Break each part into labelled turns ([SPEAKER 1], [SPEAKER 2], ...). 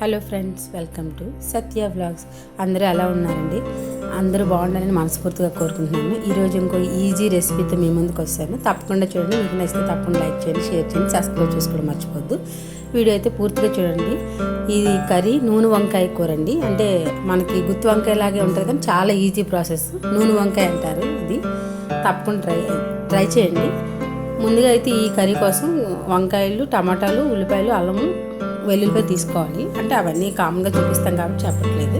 [SPEAKER 1] Hello friends, welcome to Satya vlogs. అందరూ ఎలా ఉన్నారండి? అందరూ బాగుండాలని మనస్ఫూర్తిగా కోరుకుంటున్నాను. ఈరోజు ఇంకో ఈజీ రెసిపీతో మీ ముందుకు వస్తాను. తప్పకుండా చూడండి. మీకు నచ్చితే తప్పకుండా లైక్ చేయండి, షేర్ చేయండి, సబ్స్క్రైబ్ చేసుకోవడం మర్చిపోద్దు. వీడియో అయితే పూర్తిగా చూడండి. ఇది కర్రీ నూనె వంకాయ కూర అండి. అంటే మనకి గుత్తి వంకాయ లాగే ఉంటుంది, కానీ చాలా ఈజీ ప్రాసెస్. నూనె వంకాయ అంటారు ఇది. తప్పకుండా ట్రై చేయండి. ముందుగా అయితే ఈ కర్రీ కోసం వంకాయలు, టమాటాలు, ఉల్లిపాయలు, అల్లము, వెల్లుల్లిపాయ తీసుకోవాలి. అంటే అవన్నీ కామన్గా చూపిస్తాం కాబట్టి చెప్పట్లేదు.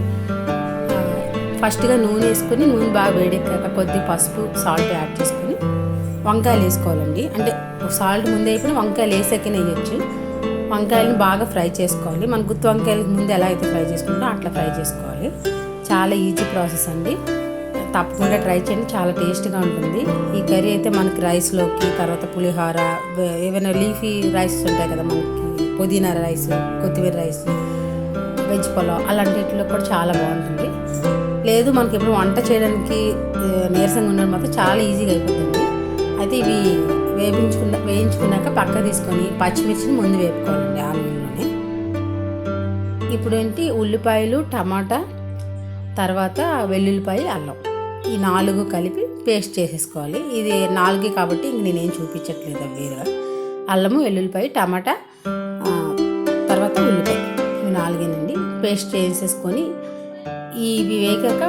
[SPEAKER 1] ఫస్ట్గా నూనె వేసుకొని, నూనె బాగా వేడెక్కాక కొద్దిగా పసుపు, సాల్ట్ యాడ్ చేసుకొని వంకాయలు వేసుకోవాలండి. అంటే సాల్ట్ ముందే అయిపోయినా వంకాయలు వేసాకనే వేయచ్చు. వంకాయలను బాగా ఫ్రై చేసుకోవాలి. మన గుత్తి వంకాయలకు ముందు ఎలా అయితే ఫ్రై చేసుకుంటామో అట్లా ఫ్రై చేసుకోవాలి. చాలా ఈజీ ప్రాసెస్ అండి. తప్పకుండా ట్రై చేయండి, చాలా టేస్ట్గా ఉంటుంది. ఈ కర్రీ అయితే మనకి రైస్లోకి, తర్వాత పులిహోర, ఏవైనా లీఫీ రైస్ ఉంటాయి కదా, మనకి పుదీనా రైస్, కొత్తిమీర రైస్, వెజ్ పులావ్ అలాంటిలో కూడా చాలా బాగుంటుంది. లేదు మనకి ఎప్పుడు వంట చేయడానికి నీరసంగా ఉండడం మాత్రం చాలా ఈజీగా అయిపోతుంది. అయితే ఇవి వేయించుకున్నాక పక్క తీసుకొని పచ్చిమిర్చిని ముందు వేపుకోవాలండి ఆలులోనే. ఇప్పుడు ఏంటి, ఉల్లిపాయలు, టమాటా, తర్వాత వెల్లుల్లిపాయ, అల్లం, ఈ 4 కలిపి పేస్ట్ చేసేసుకోవాలి. ఇది 4 కాబట్టి ఇంక నేనేం చూపించట్లేదు వేరుగా. అల్లము, వెల్లుల్లిపాయ, టమాటా, తర్వాత ఉల్లిపాయ, ఇవి 4 పేస్ట్ చేసేసుకొని ఇవి వేగాక,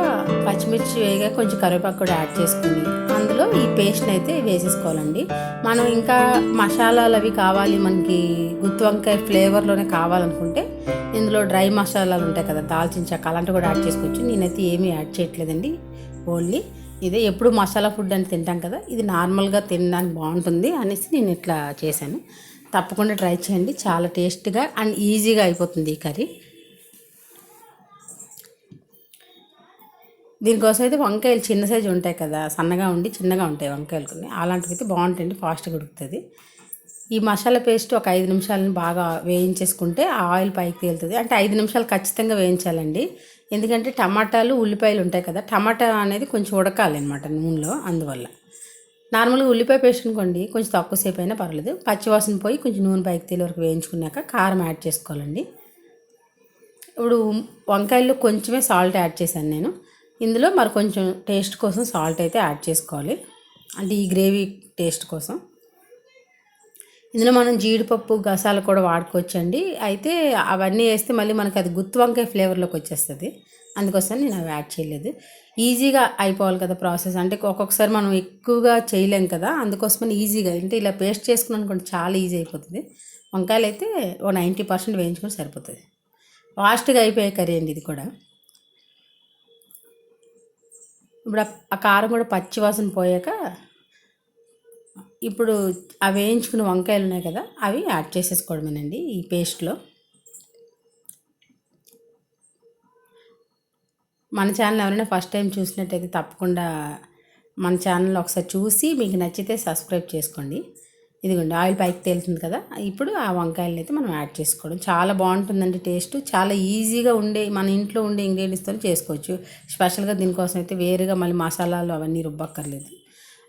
[SPEAKER 1] పచ్చిమిర్చి వేగాక కొంచెం కరివేపాకు కూడా యాడ్ చేసుకొని అందులో ఈ పేస్ట్ని అయితే వేసేసుకోవాలండి. మనం ఇంకా మసాలాలు అవి కావాలి, మనకి గుత్తి వంకాయ ఫ్లేవర్లోనే కావాలనుకుంటే ఇందులో డ్రై మసాలాలు ఉంటాయి కదా, దాల్చిన చెక్క, అలాంటివి కూడా యాడ్ చేసుకోవచ్చు. నేనైతే ఏమీ యాడ్ చేయట్లేదండి. ఓన్లీ ఇదే. ఎప్పుడు మసాలా ఫుడ్ అని తింటాం కదా, ఇది నార్మల్గా తినడానికి బాగుంటుంది అనేసి నేను ఇట్లా చేశాను. తప్పకుండా ట్రై చేయండి, చాలా టేస్ట్గా అండ్ ఈజీగా అయిపోతుంది ఈ కర్రీ. దీనికోసం అయితే వంకాయలు చిన్న సైజు ఉంటాయి కదా, సన్నగా ఉండి చిన్నగా ఉంటాయి వంకాయలు కొన్ని, అలాంటివి అయితే బాగుంటాయండి, ఫాస్ట్గా ఉడుకుతుంది. ఈ మసాలా పేస్ట్ ఒక 5 నిమిషాలను బాగా వేయించేసుకుంటే ఆ ఆయిల్ పైకి తేలుతుంది. అంటే 5 నిమిషాలు ఖచ్చితంగా వేయించాలండి. ఎందుకంటే టమాటాలు, ఉల్లిపాయలు ఉంటాయి కదా, టమాటా అనేది కొంచెం ఉడకాలి అనమాట నూనెలో. అందువల్ల నార్మల్గా ఉల్లిపాయ పేస్ట్ అనుకోండి, కొంచెం తక్కువసేపు అయినా పర్లేదు. పచ్చివాసన పోయి కొంచెం నూనె పైకి తేలి వరకు వేయించుకున్నాక కారం యాడ్ చేసుకోవాలండి. ఇప్పుడు వంకాయల్లో కొంచెమే సాల్ట్ యాడ్ చేశాను నేను. ఇందులో మరి కొంచెం టేస్ట్ కోసం సాల్ట్ అయితే యాడ్ చేసుకోవాలి, అంటే ఈ గ్రేవీ టేస్ట్ కోసం. ఇందులో మనం జీడిపప్పు, గసాలు కూడా వాడుకోవచ్చండి. అయితే అవన్నీ వేస్తే మళ్ళీ మనకి అది గుత్తి వంకాయ ఫ్లేవర్లోకి వచ్చేస్తుంది. అందుకోసం నేను అవి యాడ్ చేయలేదు. ఈజీగా అయిపోవాలి కదా ప్రాసెస్, అంటే ఒక్కొక్కసారి మనం ఎక్కువగా చేయలేం కదా, అందుకోసమని ఈజీగా అంటే ఇలా పేస్ట్ చేసుకుని అనుకోండి, చాలా ఈజీ అయిపోతుంది. వంకాయలు అయితే ఓ 90% వేయించుకొని సరిపోతుంది. ఫాస్ట్గా అయిపోయే కర్రీ అండి ఇది కూడా. ఇప్పుడు ఆ కారం కూడా పచ్చి వాసన పోయాక ఇప్పుడు ఆ వేయించుకున్న వంకాయలు ఉన్నాయి కదా, అవి యాడ్ చేసేసుకోవడమేనండి ఈ పేస్ట్లో. మన ఛానల్ ఎవరైనా ఫస్ట్ టైం చూసినట్టయితే తప్పకుండా మన ఛానల్ ఒకసారి చూసి మీకు నచ్చితే సబ్స్క్రైబ్ చేసుకోండి. ఇదిగోండి, ఆయిల్ పైకి తేలుతుంది కదా, ఇప్పుడు ఆ వంకాయలను అయితే మనం యాడ్ చేసుకోవడం. చాలా బాగుంటుందండి టేస్ట్. చాలా ఈజీగా ఉండే, మన ఇంట్లో ఉండే ఇంగ్రీడియంట్స్తో చేసుకోవచ్చు. స్పెషల్గా దీనికోసం అయితే వేరుగా మళ్ళీ మసాలాలు అవన్నీ రుబ్బక్కర్లేదు.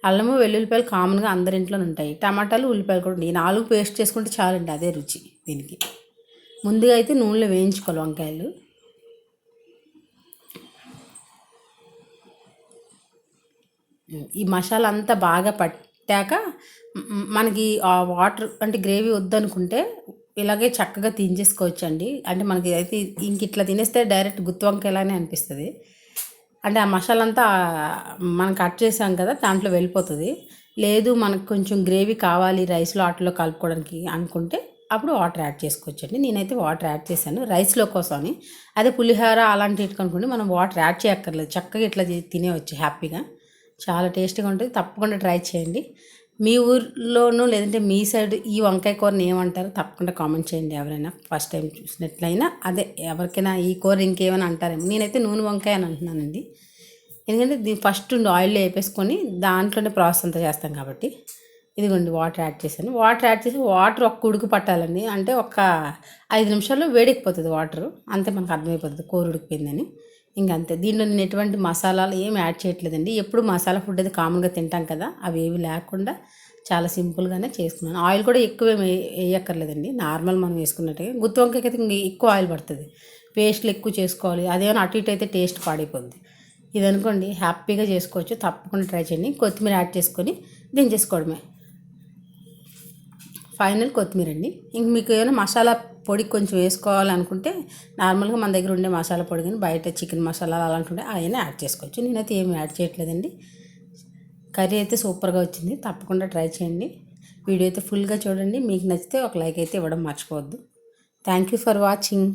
[SPEAKER 1] అల్లము, వెల్లుల్లిపాయలు కామన్గా అందరి ఇంట్లోనే ఉంటాయి. టమాటాలు, ఉల్లిపాయలు కూడా ఉంటాయి. ఈ 4 పేస్ట్ చేసుకుంటే చాలండి, అదే రుచి దీనికి. ముందుగా అయితే నూనెలో వేయించుకోవాలి వంకాయలు. ఈ మసాలా అంతా బాగా పట్టాక మనకి ఆ వాటర్ అంటే గ్రేవీ వద్దనుకుంటే ఇలాగే చక్కగా తినేసుకోవచ్చండి. అంటే మనకి అయితే ఇంక ఇట్లా తినేస్తే డైరెక్ట్ గుత్తి వంకాయలానే అనిపిస్తుంది. అంటే ఆ మసాలా అంతా మనం కట్ చేసాం కదా, దాంట్లో వెళ్ళిపోతుంది. లేదు మనకు కొంచెం గ్రేవీ కావాలి రైస్లో వాటిలో కలుపుకోవడానికి అనుకుంటే అప్పుడు వాటర్ యాడ్ చేసుకోవచ్చండి. నేనైతే వాటర్ యాడ్ చేశాను రైస్లో కోసమని. అదే పులిహోర అలాంటివి అనుకోండి, మనం వాటర్ యాడ్ చేయక్కర్లేదు, చక్కగా ఇట్లా తినేవచ్చు హ్యాపీగా. చాలా టేస్టీగా ఉంటుంది. తప్పకుండా ట్రై చేయండి. మీ ఊర్లోనూ లేదంటే మీ సైడ్ ఈ వంకాయ కూరని ఏమంటారో తప్పకుండా కామెంట్ చేయండి. ఎవరైనా ఫస్ట్ టైం చూసినట్లయినా, అదే ఎవరికైనా ఈ కూర ఇంకేమైనా అంటారేమో. నేనైతే నూనె వంకాయ అని అంటున్నానండి, ఎందుకంటే దీన్ని ఫస్ట్ ఆయిల్లో వేపేసుకొని దాంట్లోనే ప్రాసెస్ అంతా చేస్తాం కాబట్టి. ఇదిగోండి, వాటర్ యాడ్ చేశాను. వాటర్ యాడ్ చేసి వాటర్ ఒక్క ఉడుకు పట్టాలండి. అంటే ఒక 5 నిమిషాల్లో వేడెక్కిపోతుంది వాటరు, అంతే మనకు అర్థమైపోతుంది కూర ఉడికిపోయిందని. ఇంకంతే. దీంట్లో నేను ఎటువంటి మసాలాలు ఏమి యాడ్ చేయట్లేదండి. ఎప్పుడు మసాలా ఫుడ్ అది కామన్గా తింటాం కదా, అవి ఏవి లేకుండా చాలా సింపుల్గానే చేసుకున్నాను. ఆయిల్ కూడా ఎక్కువ వేయక్కర్లేదండి, నార్మల్ మనం వేసుకున్నట్టుగా. గుత్తి వంకాయకి అయితే ఇంక ఎక్కువ ఆయిల్ పడుతుంది, పేస్ట్లు ఎక్కువ చేసుకోవాలి, అదేమైనా అటు ఇటు అయితే టేస్ట్ పాడైపోద్ది. ఇది అనుకోండి హ్యాపీగా చేసుకోవచ్చు, తప్పకుండా ట్రై చేయండి. కొత్తిమీర యాడ్ చేసుకొని దించేసుకోవడమే. ఫైనల్ కొత్తిమీర అండి. ఇంక మీకు ఏమైనా మసాలా పొడి కొంచెం వేసుకోవాలనుకుంటే నార్మల్గా మన దగ్గర ఉండే మసాలా పొడి కానీ బయట చికెన్ మసాలాలు అలాంటి ఉంటే అవన్నీ యాడ్ చేసుకోవచ్చు. నేనైతే ఏమి యాడ్ చేయట్లేదండి. కర్రీ అయితే సూపర్గా వచ్చింది, తప్పకుండా ట్రై చేయండి. వీడియో అయితే ఫుల్గా చూడండి, మీకు నచ్చితే ఒక లైక్ అయితే ఇవ్వడం మర్చిపోవద్దు. Thank you for watching.